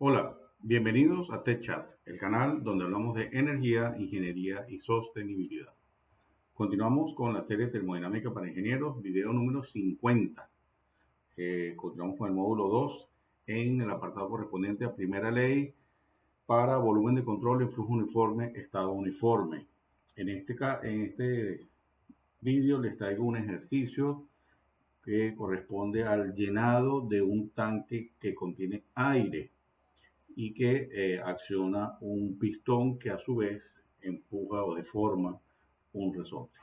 Hola, bienvenidos a TechChat, el canal donde hablamos de energía, ingeniería y sostenibilidad. Continuamos con la serie Termodinámica para Ingenieros, video número 50. Continuamos con el módulo 2 en el apartado correspondiente a primera ley para volumen de control en flujo uniforme, estado uniforme. En este vídeo les traigo un ejercicio que corresponde al llenado de un tanque que contiene aire y que acciona un pistón que a su vez empuja o deforma un resorte.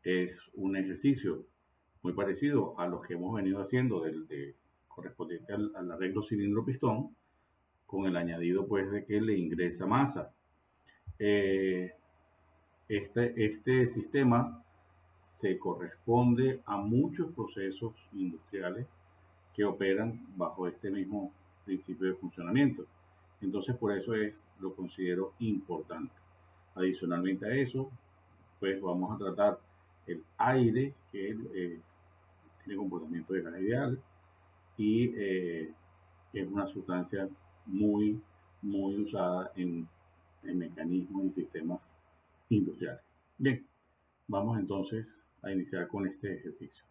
Es un ejercicio muy parecido a los que hemos venido haciendo correspondiente al arreglo cilindro-pistón, con el añadido pues de que le ingresa masa. Este sistema se corresponde a muchos procesos industriales que operan bajo este mismo principio de funcionamiento. Entonces, por eso lo considero importante. Adicionalmente a eso, pues vamos a tratar el aire, que tiene comportamiento de gas ideal y es una sustancia muy, muy usada en mecanismos y sistemas industriales. Bien, vamos entonces a iniciar con este ejercicio.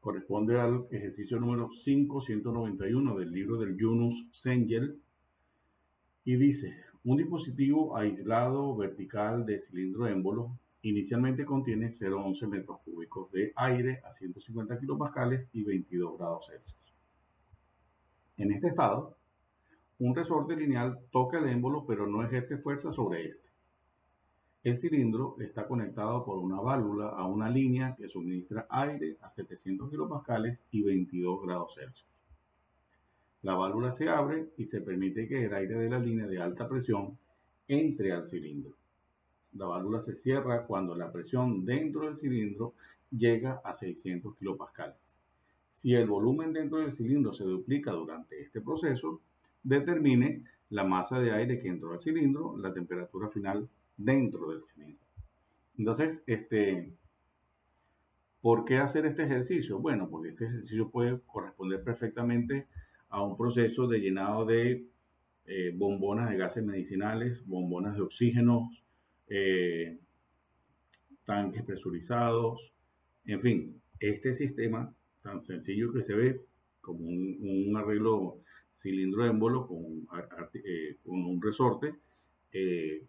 Corresponde al ejercicio número 591 del libro del Yunus Cengel y dice: un dispositivo aislado vertical de cilindro émbolo inicialmente contiene 0,11 metros cúbicos de aire a 150 kilopascales y 22 grados Celsius. En este estado, un resorte lineal toca el émbolo pero no ejerce fuerza sobre este. El cilindro está conectado por una válvula a una línea que suministra aire a 700 kilopascales y 22 grados Celsius. La válvula se abre y se permite que el aire de la línea de alta presión entre al cilindro. La válvula se cierra cuando la presión dentro del cilindro llega a 600 kilopascales. Si el volumen dentro del cilindro se duplica durante este proceso, determine la masa de aire que entró al cilindro, la temperatura final dentro del cilindro. Entonces, ¿por qué hacer este ejercicio? Bueno, porque este ejercicio puede corresponder perfectamente a un proceso de llenado de bombonas de gases medicinales, bombonas de oxígeno, eh, tanques presurizados, en fin, este sistema tan sencillo que se ve como un arreglo cilindro-émbolo con un resorte, eh,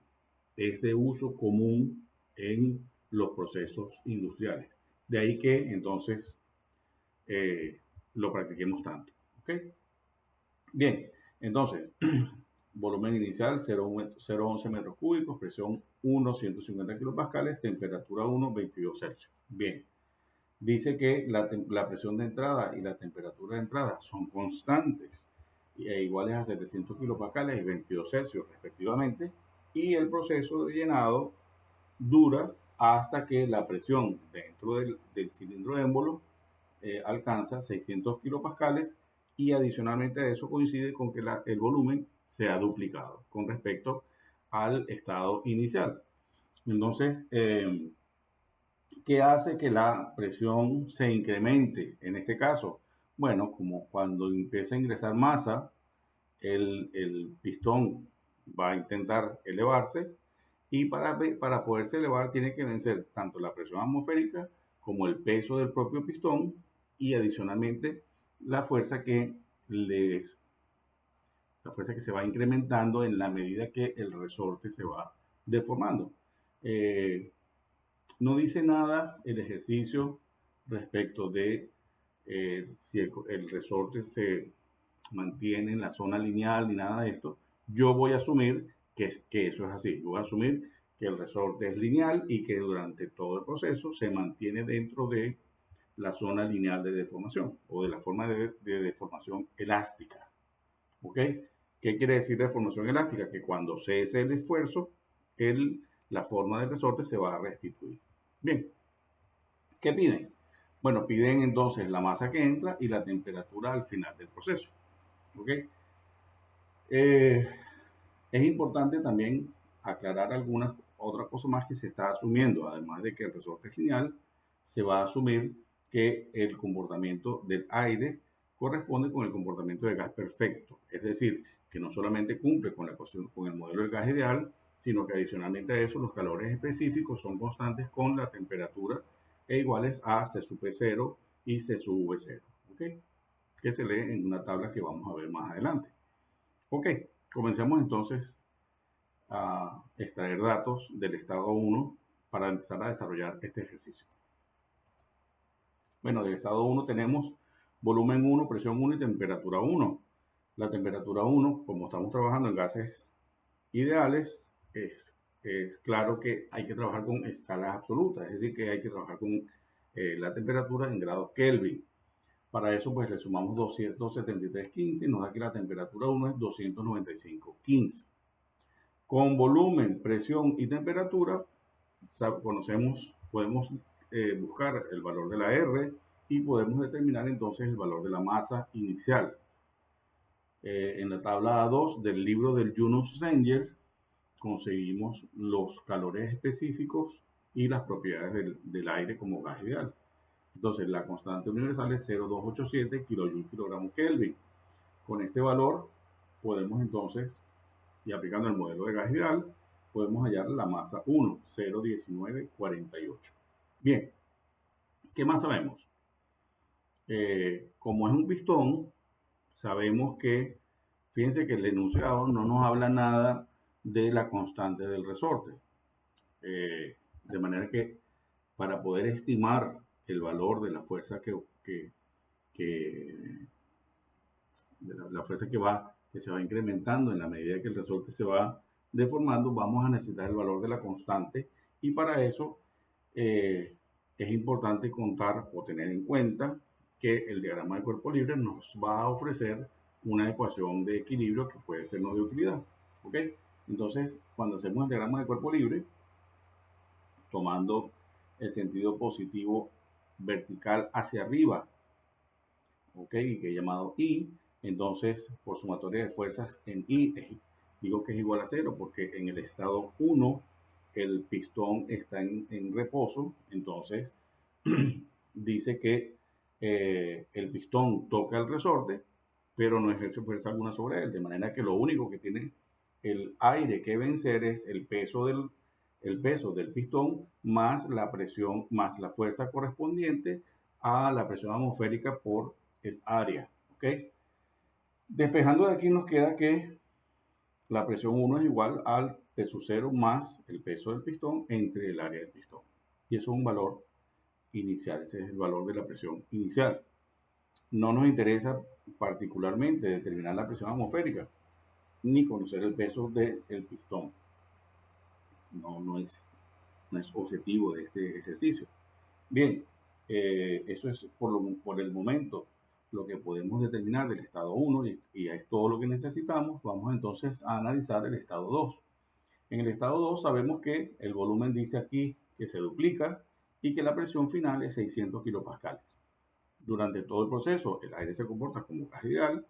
es de uso común en los procesos industriales. De ahí que entonces lo practiquemos tanto. ¿Ok? Bien, entonces, volumen inicial 0,11 metros cúbicos, presión 1, 150 kilopascales, temperatura 1, 22 Celsius. Bien, dice que la presión de entrada y la temperatura de entrada son constantes e iguales a 700 kilopascales y 22 Celsius respectivamente, y el proceso de llenado dura hasta que la presión dentro del cilindro émbolo alcanza 600 kilopascales y adicionalmente a eso coincide con que el volumen se ha duplicado con respecto al estado inicial. Entonces, ¿qué hace que la presión se incremente en este caso? Bueno, como cuando empieza a ingresar masa, el pistón va a intentar elevarse y para poderse elevar tiene que vencer tanto la presión atmosférica como el peso del propio pistón y adicionalmente la fuerza que les la fuerza que se va incrementando en la medida que el resorte se va deformando. Eh, no dice nada el ejercicio respecto de si el resorte se mantiene en la zona lineal ni nada de esto. Yo voy a asumir que eso es así. Yo voy a asumir que el resorte es lineal y que durante todo el proceso se mantiene dentro de la zona lineal de deformación o de la forma de deformación elástica. ¿Ok? ¿Qué quiere decir deformación elástica? Que cuando cese el esfuerzo, la forma del resorte se va a restituir. Bien, ¿qué piden? Bueno, piden entonces la masa que entra y la temperatura al final del proceso. ¿Ok? Es importante también aclarar algunas otras cosas más que se está asumiendo, además de que el resorte es lineal, se va a asumir que el comportamiento del aire corresponde con el comportamiento del gas perfecto, es Es decir, que no solamente cumple con la cuestión, con el modelo de gas ideal, sino que adicionalmente a eso los calores específicos son constantes con la temperatura e iguales a C sub P0 y C sub V0, ¿ok? Que se lee en una tabla que vamos a ver más adelante. Ok, comencemos entonces a extraer datos del estado 1 para empezar a desarrollar este ejercicio. Bueno, del estado 1 tenemos volumen 1, presión 1 y temperatura 1. La temperatura 1, como estamos trabajando en gases ideales, es claro que hay que trabajar con escalas absolutas, es decir, que hay que trabajar con la temperatura en grados Kelvin. Para eso, pues le sumamos 273,15 y nos da que la temperatura 1 es 295,15. Con volumen, presión y temperatura, podemos buscar el valor de la R y podemos determinar entonces el valor de la masa inicial. En la tabla A2 del libro del Yunus Zenger conseguimos los calores específicos y las propiedades del aire como gas ideal. Entonces la constante universal es 0,287 kJ/Kelvin. Con este valor podemos entonces, y aplicando el modelo de gas ideal, podemos hallar la masa 1, 0,1948. Bien, ¿qué más sabemos? Como es un pistón, sabemos que, fíjense que el enunciado no nos habla nada de la constante del resorte. De manera que para poder estimar el valor de la fuerza la fuerza que se va incrementando en la medida que el resorte se va deformando, vamos a necesitar el valor de la constante y para eso es importante contar o tener en cuenta que el diagrama de cuerpo libre nos va a ofrecer una ecuación de equilibrio que puede sernos de utilidad. ¿Ok? Entonces, cuando hacemos el diagrama de cuerpo libre, tomando el sentido positivo vertical hacia arriba, ¿ok? Que he llamado I, entonces por sumatoria de fuerzas en I, digo que es igual a 0 porque en el estado 1 el pistón está en reposo, entonces dice que el pistón toca el resorte, pero no ejerce fuerza alguna sobre él, de manera que lo único que tiene el aire que vencer es el peso del pistón más la presión, más la fuerza correspondiente a la presión atmosférica por el área. ¿Ok? Despejando de aquí nos queda que la presión 1 es igual al peso 0 más el peso del pistón entre el área del pistón. Y eso es un valor inicial, ese es el valor de la presión inicial. No nos interesa particularmente determinar la presión atmosférica, ni conocer el peso del pistón. No es objetivo de este ejercicio. Bien, eso es por el momento lo que podemos determinar del estado 1 y es todo lo que necesitamos. Vamos entonces a analizar el estado 2. En el estado 2 sabemos que el volumen dice aquí que se duplica y que la presión final es 600 kilopascales. Durante todo el proceso el aire se comporta como gas ideal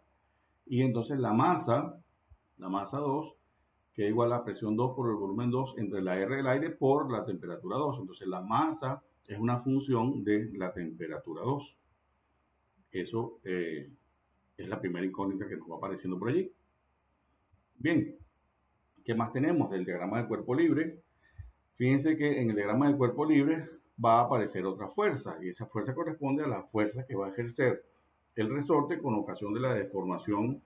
y entonces la masa 2, que es igual a la presión 2 por el volumen 2 entre la R del aire por la temperatura 2. Entonces la masa es una función de la temperatura 2. Eso es la primera incógnita que nos va apareciendo por allí. Bien, ¿qué más tenemos del diagrama de cuerpo libre? Fíjense que en el diagrama de cuerpo libre va a aparecer otra fuerza y esa fuerza corresponde a la fuerza que va a ejercer el resorte con ocasión de la deformación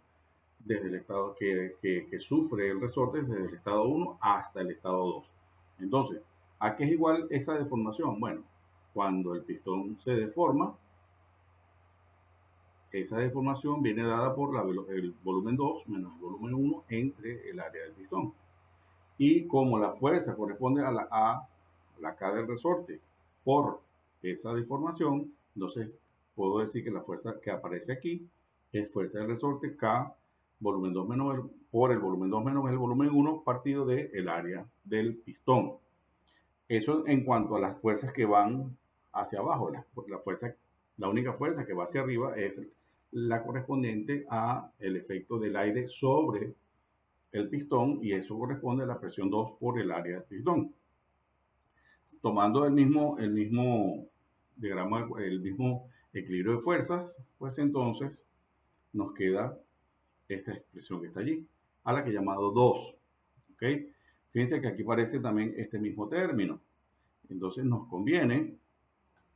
desde el estado que sufre el resorte desde el estado 1 hasta el estado 2. Entonces, ¿a qué es igual esa deformación? Bueno, cuando el pistón se deforma, esa deformación viene dada por el volumen 2 menos el volumen 1 entre el área del pistón. Y como la fuerza corresponde a la K del resorte por esa deformación, entonces puedo decir que la fuerza que aparece aquí es fuerza del resorte K volumen 2 menos por el volumen 2 menos el volumen 1 partido del área del pistón. Eso en cuanto a las fuerzas que van hacia abajo. La única fuerza que va hacia arriba es la correspondiente a el efecto del aire sobre el pistón y eso corresponde a la presión 2 por el área del pistón. Tomando el mismo diagrama, el mismo equilibrio de fuerzas, pues entonces nos queda esta expresión que está allí, a la que he llamado 2. ¿Ok? Fíjense que aquí aparece también este mismo término. Entonces nos conviene,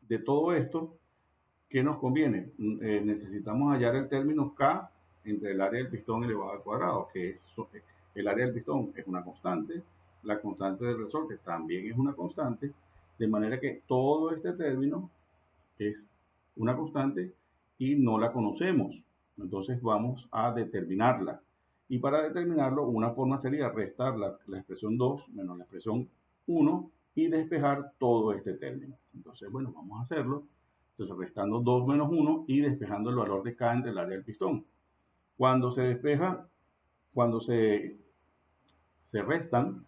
de todo esto, ¿qué nos conviene? Necesitamos hallar el término K entre el área del pistón elevado al cuadrado, que es el área del pistón es una constante, la constante del resorte también es una constante, de manera que todo este término es una constante y no la conocemos. Entonces vamos a determinarla. Y para determinarlo, una forma sería restar la expresión 2 menos la expresión 1 y despejar todo este término. Entonces, bueno, vamos a hacerlo. Entonces, restando 2 menos 1 y despejando el valor de K entre el área del pistón. Cuando se despeja, cuando se restan,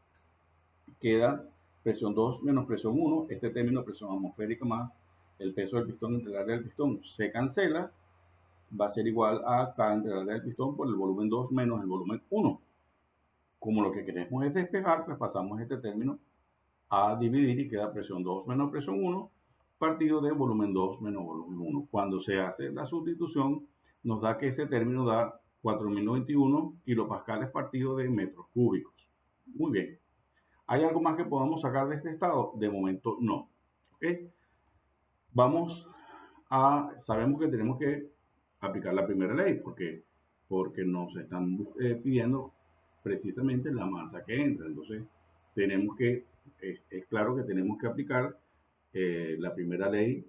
queda presión 2 menos presión 1. Este término, presión atmosférica más el peso del pistón entre el área del pistón, se cancela. Va a ser igual a K entre el área del pistón por el volumen 2 menos el volumen 1. Como lo que queremos es despejar, pues pasamos este término a dividir y queda presión 2 menos presión 1 partido de volumen 2 menos volumen 1. Cuando se hace la sustitución, nos da que ese término da 4091 kilopascales partido de metros cúbicos. Muy bien. ¿Hay algo más que podamos sacar de este estado? De momento no. ¿Ok? Sabemos que tenemos que aplicar la primera ley porque nos están pidiendo precisamente la masa que entra. Entonces, es claro que tenemos que aplicar la primera ley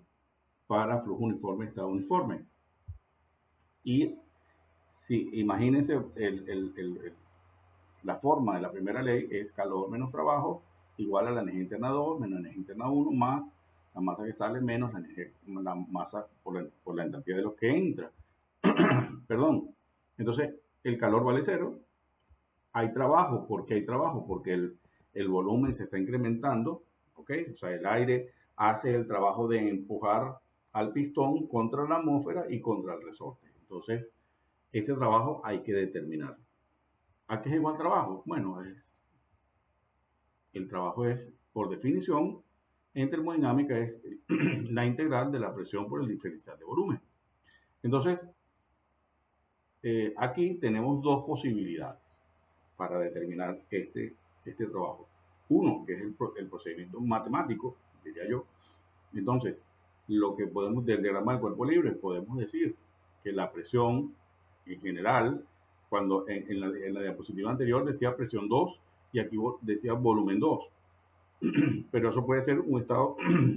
para flujo uniforme, estado uniforme. Y si imagínense la forma de la primera ley es calor menos trabajo igual a la energía interna 2 menos la energía interna 1 más la masa que sale menos la masa por la entropía de lo que entra. Perdón. Entonces, el calor vale 0. Hay trabajo. ¿Por qué hay trabajo? Porque el volumen se está incrementando. ¿Ok? O sea, el aire hace el trabajo de empujar al pistón contra la atmósfera y contra el resorte. Entonces, ese trabajo hay que determinarlo. ¿A qué es igual trabajo? Bueno, el trabajo es, por definición, en termodinámica es la integral de la presión por el diferencial de volumen. Entonces, aquí tenemos dos posibilidades para determinar este trabajo. Uno, que es el procedimiento matemático, diría yo. Entonces, lo que podemos, del diagrama del cuerpo libre, podemos decir que la presión en general, cuando en la diapositiva anterior decía presión 2 y aquí decía volumen 2. Pero eso puede ser un estado,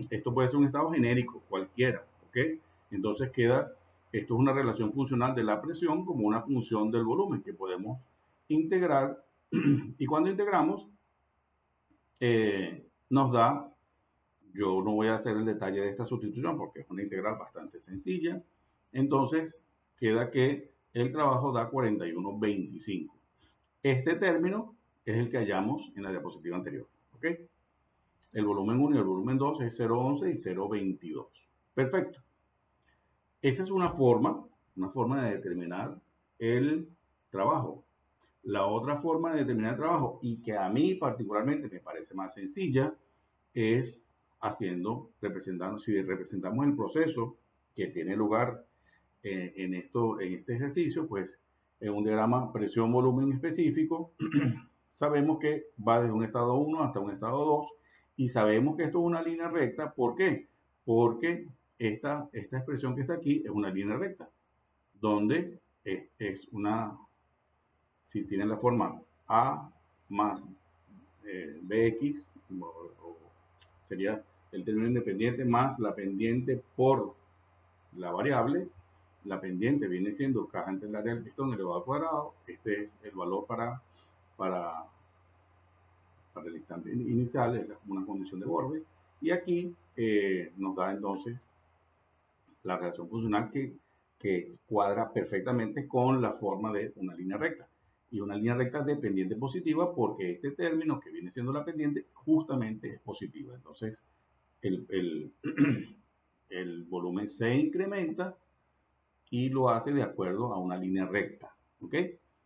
esto puede ser un estado genérico, cualquiera, ¿ok? Entonces esto es una relación funcional de la presión como una función del volumen que podemos integrar y cuando integramos nos da, yo no voy a hacer el detalle de esta sustitución porque es una integral bastante sencilla, entonces queda que el trabajo da 41.25. Este término es el que hallamos en la diapositiva anterior, ¿ok? El volumen 1 y el volumen 2 es 0.11 y 0.22. Perfecto. Esa es una forma de determinar el trabajo. La otra forma de determinar el trabajo, y que a mí particularmente me parece más sencilla, es si representamos el proceso que tiene lugar en este ejercicio, pues en un diagrama presión-volumen específico, sabemos que va desde un estado 1 hasta un estado 2 y sabemos que esto es una línea recta. ¿Por qué? Porque esta expresión que está aquí es una línea recta, donde si tiene la forma A más BX, sería el término independiente más la pendiente por la variable. La pendiente viene siendo K entre el área del pistón elevado al cuadrado. Este es el valor para el instante inicial, es una condición de borde. Y aquí nos da entonces la relación funcional que cuadra perfectamente con la forma de una línea recta. Y una línea recta de pendiente positiva porque este término que viene siendo la pendiente justamente es positiva. Entonces, el volumen se incrementa y lo hace de acuerdo a una línea recta. ¿Ok?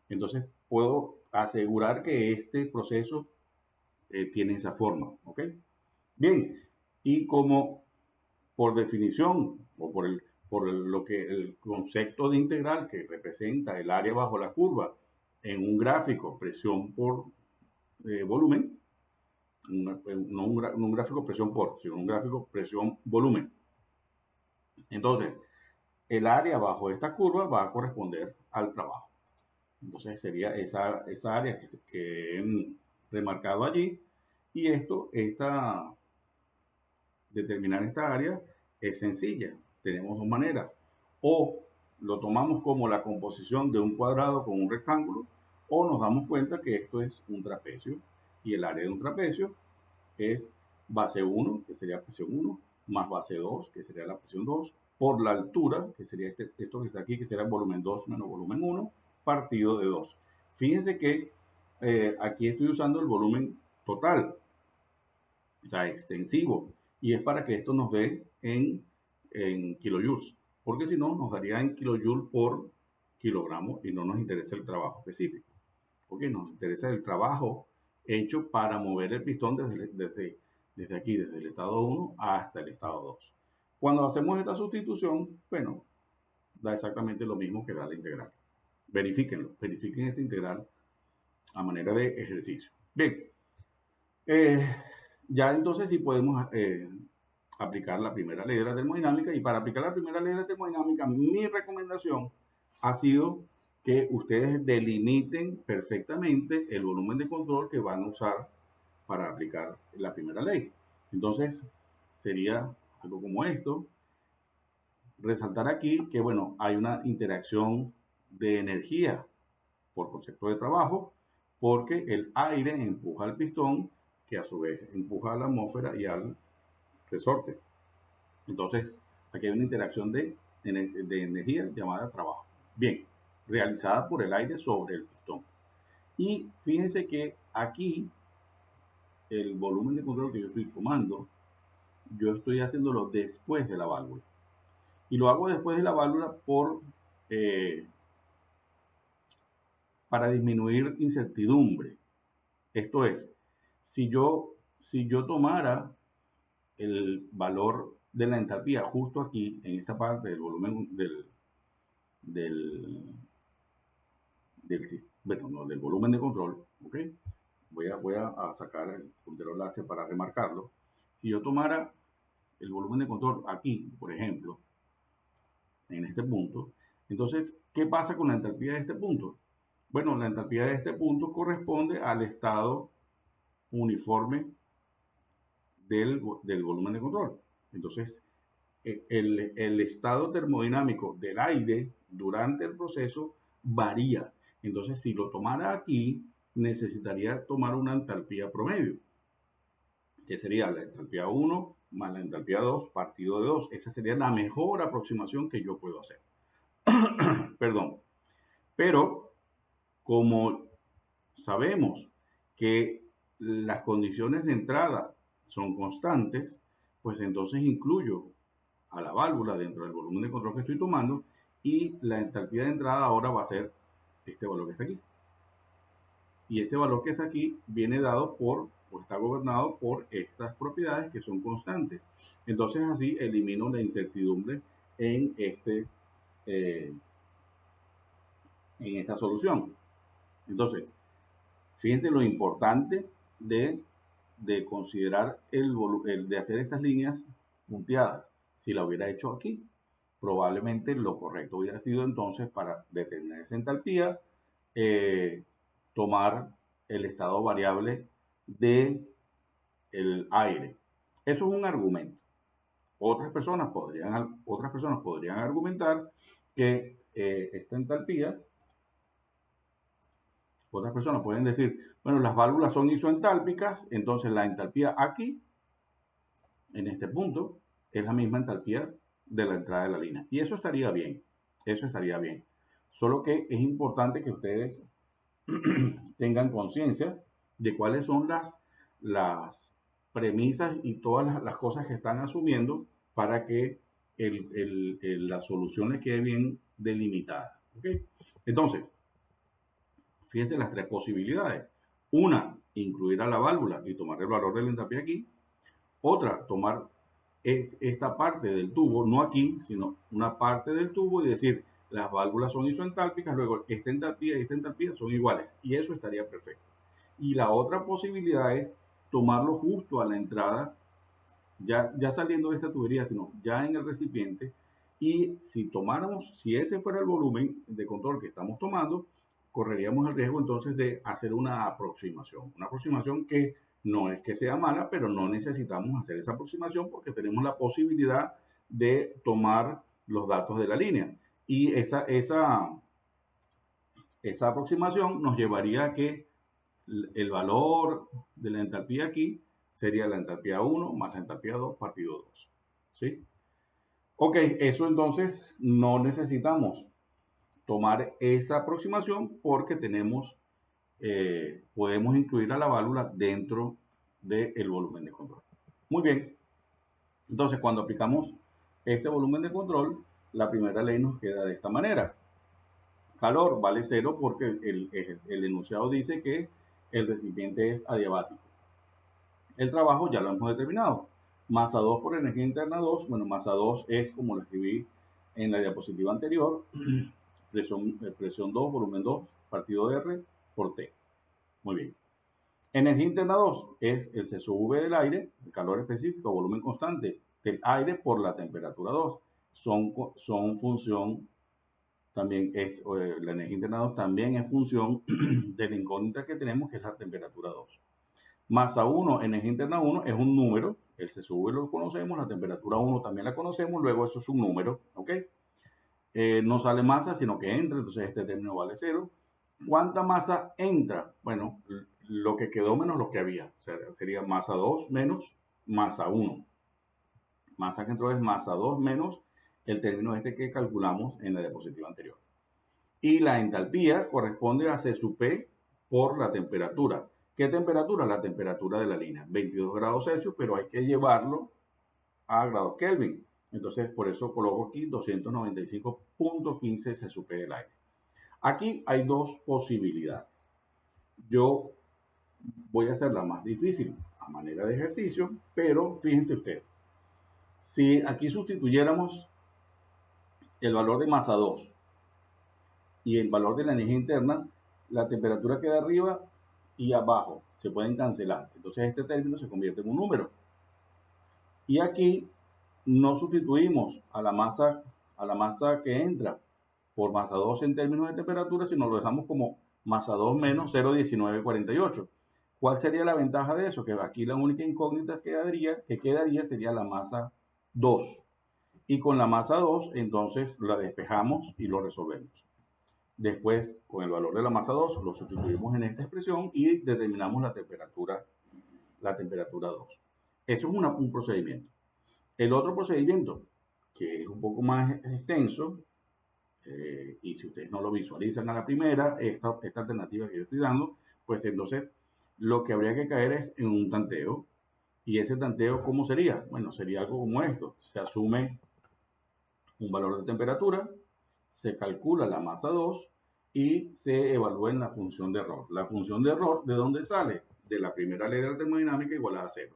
Entonces, puedo asegurar que este proceso tiene esa forma. ¿Ok? Bien, y como por definición o por lo que el concepto de integral que representa el área bajo la curva en un gráfico presión por volumen, no un gráfico presión por, sino un gráfico presión volumen. Entonces, el área bajo esta curva va a corresponder al trabajo. Entonces sería esa área que he remarcado allí. Y determinar esta área es sencilla. Tenemos dos maneras. O lo tomamos como la composición de un cuadrado con un rectángulo, o nos damos cuenta que esto es un trapecio. Y el área de un trapecio es base 1, que sería presión 1, más base 2, que sería la presión 2, por la altura, que sería esto que está aquí, que será volumen 2 menos volumen 1, partido de 2. Fíjense que aquí estoy usando el volumen total, o sea, extensivo, y es para que esto nos dé en kilojoules, porque si no, nos daría en kilojoules por kilogramo y no nos interesa el trabajo específico, porque nos interesa el trabajo hecho para mover el pistón desde aquí, desde el estado 1 hasta el estado 2. Cuando hacemos esta sustitución, bueno, da exactamente lo mismo que da la integral. Verifíquenlo, verifiquen esta integral a manera de ejercicio. Bien, ya entonces sí podemos aplicar la primera ley de la termodinámica, y para aplicar la primera ley de la termodinámica, mi recomendación ha sido que ustedes delimiten perfectamente el volumen de control que van a usar para aplicar la primera ley. Entonces, sería algo como esto. Resaltar aquí que, bueno, hay una interacción de energía por concepto de trabajo, porque el aire empuja al pistón, que a su vez empuja a la atmósfera y al resorte. Entonces, aquí hay una interacción de energía llamada trabajo. Bien, realizada por el aire sobre el pistón. Y fíjense que aquí el volumen de control que yo estoy tomando, yo estoy haciéndolo después de la válvula. Y lo hago después de la válvula para disminuir incertidumbre. Esto es, si yo tomara el valor de la entalpía justo aquí, en esta parte del volumen del volumen de control, ¿ok? Voy a sacar el puntero láser para remarcarlo. Si yo tomara el volumen de control aquí, por ejemplo, en este punto, entonces, ¿qué pasa con la entalpía de este punto? Bueno, la entalpía de este punto corresponde al estado uniforme del volumen de control. Entonces, el estado termodinámico del aire durante el proceso varía. Entonces, si lo tomara aquí, necesitaría tomar una entalpía promedio, que sería la entalpía 1 más la entalpía 2 partido de 2. Esa sería la mejor aproximación que yo puedo hacer. Perdón. Pero, como sabemos que las condiciones de entrada son constantes, pues entonces incluyo a la válvula dentro del volumen de control que estoy tomando, y la entalpía de entrada ahora va a ser este valor que está aquí. Y este valor que está aquí viene dado por, o está gobernado por estas propiedades que son constantes. Entonces así elimino la incertidumbre en esta solución. Entonces, fíjense lo importante de considerar de hacer estas líneas punteadas. Si la hubiera hecho aquí, probablemente lo correcto hubiera sido entonces, para determinar esa entalpía, tomar el estado variable del aire. Eso es un argumento. Otras personas podrían argumentar que esta entalpía, otras personas pueden decir, bueno, las válvulas son isoentálpicas, entonces la entalpía aquí, en este punto, es la misma entalpía de la entrada de la línea. Y eso estaría bien, eso estaría bien. Solo que es importante que ustedes tengan conciencia de cuáles son las premisas y todas las cosas que están asumiendo para que las soluciones queden bien delimitadas. ¿Okay? Entonces, fíjense las tres posibilidades. Una, incluir a la válvula y tomar el valor de la entalpía aquí. Otra, tomar esta parte del tubo, no aquí, sino una parte del tubo y decir, las válvulas son isoentálpicas, luego esta entalpía y esta entalpía son iguales, y eso estaría perfecto. Y la otra posibilidad es tomarlo justo a la entrada, ya saliendo de esta tubería, sino ya en el recipiente, y si tomáramos, si ese fuera el volumen de control que estamos tomando, correríamos el riesgo entonces de hacer una aproximación que no es que sea mala, pero no necesitamos hacer esa aproximación porque tenemos la posibilidad de tomar los datos de la línea. Y esa aproximación nos llevaría a que el valor de la entalpía aquí sería la entalpía 1 más la entalpía 2 partido 2. ¿Sí? Ok, eso entonces no necesitamos tomar esa aproximación porque podemos incluir a la válvula dentro del volumen de control. Muy bien, entonces cuando aplicamos este volumen de control, la primera ley nos queda de esta manera. Calor vale 0 porque el enunciado dice que el recipiente es adiabático. El trabajo ya lo hemos determinado. Masa 2 por energía interna 2. Bueno, masa 2 es como lo escribí en la diapositiva anterior. Presión 2, volumen 2, partido R por T. Muy bien. Energía interna 2 es el C sub V del aire, el calor específico, volumen constante del aire por la temperatura 2. Son función, también es, la energía interna 2 también es función de la incógnita que tenemos, que es la temperatura 2. Masa 1, energía interna 1, es un número, el C sub V lo conocemos, la temperatura 1 también la conocemos, luego eso es un número, ¿ok? No sale masa, sino que entra, entonces este término vale 0. ¿Cuánta masa entra? Bueno, lo que quedó menos lo que había. O sea, sería masa 2 menos masa 1. Masa que entró es masa 2 menos el término este que calculamos en la diapositiva anterior. Y la entalpía corresponde a C sub P por la temperatura. ¿Qué temperatura? La temperatura de la línea, 22 grados Celsius, pero hay que llevarlo a grados Kelvin. Entonces, por eso coloco aquí 295.15 C sub P del aire. Aquí hay dos posibilidades. Yo voy a hacerla más difícil a manera de ejercicio, pero fíjense ustedes, si aquí sustituyéramos el valor de masa 2 y el valor de la energía interna, la temperatura queda arriba y abajo, se pueden cancelar. Entonces este término se convierte en un número. Y aquí no sustituimos a la masa que entra por masa 2 en términos de temperatura, sino lo dejamos como masa 2 menos 0,1948. ¿Cuál sería la ventaja de eso? Que aquí la única incógnita que quedaría sería la masa 2. Y con la masa 2, entonces la despejamos y lo resolvemos. Después, con el valor de la masa 2, lo sustituimos en esta expresión y determinamos la temperatura 2. Eso es un procedimiento. El otro procedimiento, que es un poco más extenso, y si ustedes no lo visualizan a la primera, esta alternativa que yo estoy dando, pues entonces lo que habría que caer es en un tanteo. Y ese tanteo, ¿cómo sería? Bueno, sería algo como esto. Se asume un valor de temperatura, se calcula la masa 2 y se evalúa en la función de error. La función de error, ¿de dónde sale? De la primera ley de la termodinámica igual a 0.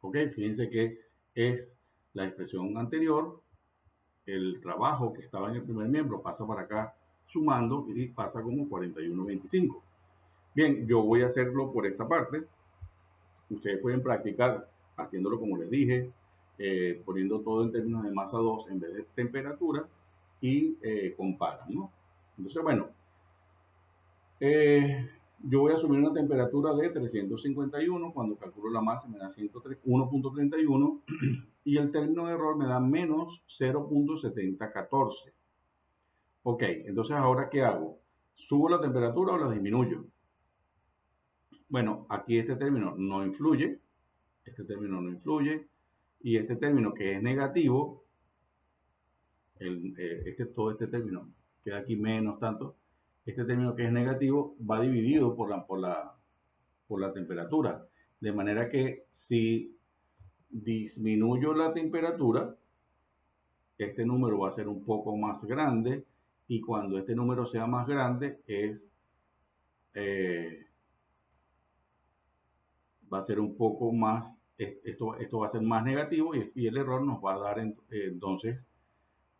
¿Ok? Fíjense que es la expresión anterior, el trabajo que estaba en el primer miembro pasa para acá sumando y pasa como 41.25. Bien, yo voy a hacerlo por esta parte. Ustedes pueden practicar haciéndolo como les dije, poniendo todo en términos de masa 2 en vez de temperatura y comparan, ¿no? Entonces, bueno, yo voy a asumir una temperatura de 351, cuando calculo la masa me da 1.31 y el término de error me da menos 0.7014. Ok, entonces ahora ¿qué hago? ¿Subo la temperatura o la disminuyo? Bueno, aquí este término no influye, y este término que es negativo, todo este término queda aquí menos tanto, este término que es negativo va dividido por la temperatura, de manera que si disminuyo la temperatura, este número va a ser un poco más grande, y cuando este número sea más grande va a ser un poco más esto va a ser más negativo y el error nos va a dar entonces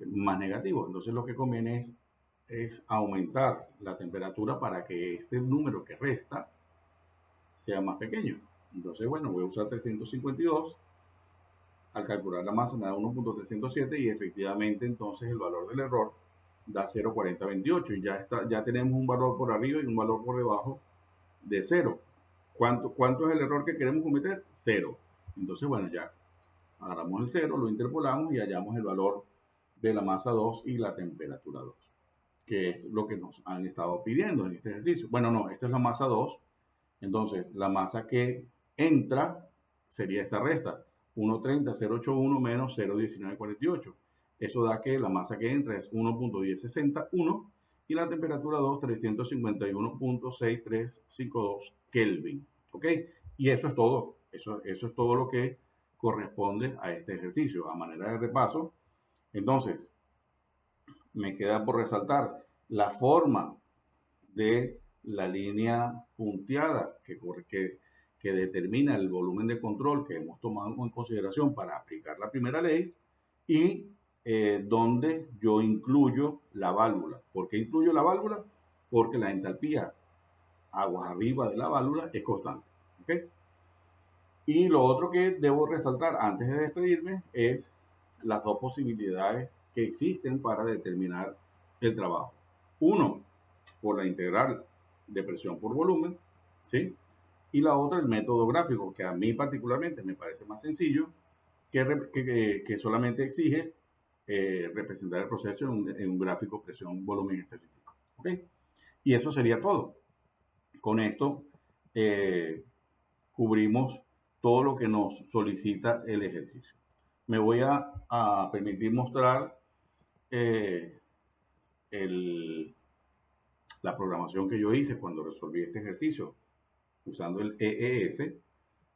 más negativo. Entonces lo que conviene es aumentar la temperatura para que este número que resta sea más pequeño. Entonces, bueno, voy a usar 352. Al calcular la masa me da 1.307 y efectivamente entonces el valor del error da 0.4028 y ya tenemos un valor por arriba y un valor por debajo de 0. ¿Cuánto es el error que queremos cometer? 0. Entonces, bueno, ya agarramos el 0, lo interpolamos y hallamos el valor de la masa 2 y la temperatura 2, que es lo que nos han estado pidiendo en este ejercicio. Bueno, no, esta es la masa 2. Entonces, la masa que entra sería esta resta. 130,081 menos 01948. Eso da que la masa que entra es 1.1061 y la temperatura 2, 351.6352 Kelvin. ¿Ok? Y eso es todo. Eso es todo lo que corresponde a este ejercicio. A manera de repaso, entonces, me queda por resaltar la forma de la línea punteada que determina el volumen de control que hemos tomado en consideración para aplicar la primera ley y donde yo incluyo la válvula. ¿Por qué incluyo la válvula? Porque la entalpía aguas arriba de la válvula es constante. ¿Okay? Y lo otro que debo resaltar antes de despedirme es las dos posibilidades que existen para determinar el trabajo. Uno, por la integral de presión por volumen, ¿sí? Y la otra, el método gráfico, que a mí particularmente me parece más sencillo, que solamente exige representar el proceso en un gráfico presión-volumen específico. ¿Ok? Y eso sería todo. Con esto cubrimos todo lo que nos solicita el ejercicio. Me voy a permitir mostrar la programación que yo hice cuando resolví este ejercicio usando el EES.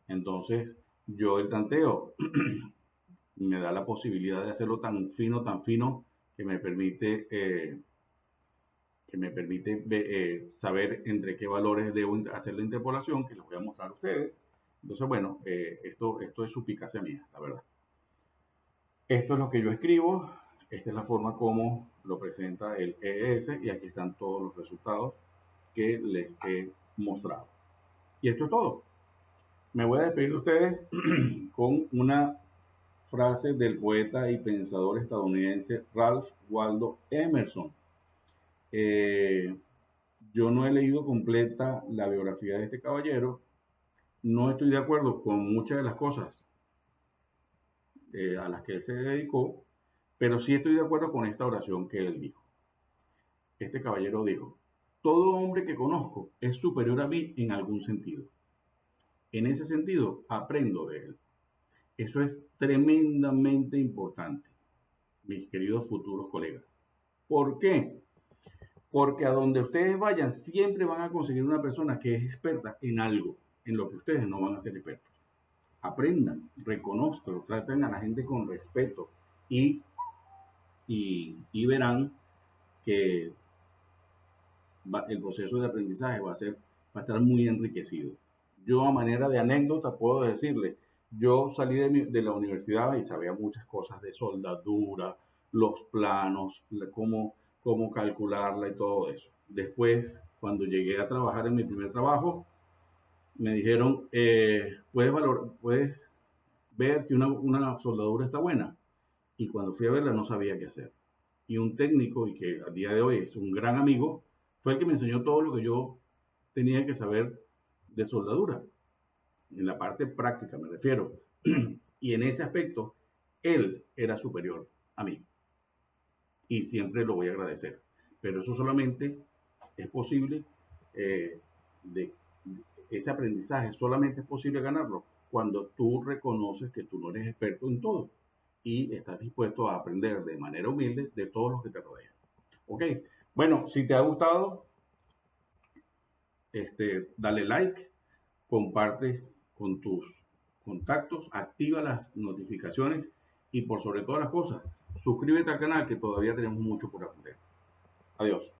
Entonces, yo el tanteo me da la posibilidad de hacerlo tan fino, que me permite saber entre qué valores debo hacer la interpolación, que les voy a mostrar a ustedes. Entonces, bueno, esto es suspicacia mía, la verdad. Esto es lo que yo escribo, esta es la forma como lo presenta el EES y aquí están todos los resultados que les he mostrado. Y esto es todo. Me voy a despedir de ustedes con una frase del poeta y pensador estadounidense Ralph Waldo Emerson. Yo no he leído completa la biografía de este caballero, no estoy de acuerdo con muchas de las cosas a las que él se dedicó, pero sí estoy de acuerdo con esta oración que él dijo. Este caballero dijo: todo hombre que conozco es superior a mí en algún sentido. En ese sentido, aprendo de él. Eso es tremendamente importante, mis queridos futuros colegas. ¿Por qué? Porque a donde ustedes vayan, siempre van a conseguir una persona que es experta en algo, en lo que ustedes no van a ser expertos. Aprendan, reconozcan, traten a la gente con respeto y verán que el proceso de aprendizaje va a estar muy enriquecido. Yo, a manera de anécdota, puedo decirle, yo salí de la universidad y sabía muchas cosas de soldadura, los planos, cómo calcularla y todo eso. Después, cuando llegué a trabajar en mi primer trabajo, me dijeron, puedes ver si una soldadura está buena. Y cuando fui a verla no sabía qué hacer. Y un técnico, y que a día de hoy es un gran amigo, fue el que me enseñó todo lo que yo tenía que saber de soldadura. En la parte práctica me refiero. Y en ese aspecto, él era superior a mí. Y siempre lo voy a agradecer. Pero eso solamente es posible, ese aprendizaje solamente es posible ganarlo cuando tú reconoces que tú no eres experto en todo y estás dispuesto a aprender de manera humilde de todos los que te rodean. Ok, bueno, si te ha gustado, dale like, comparte con tus contactos, activa las notificaciones y por sobre todas las cosas, suscríbete al canal que todavía tenemos mucho por aprender. Adiós.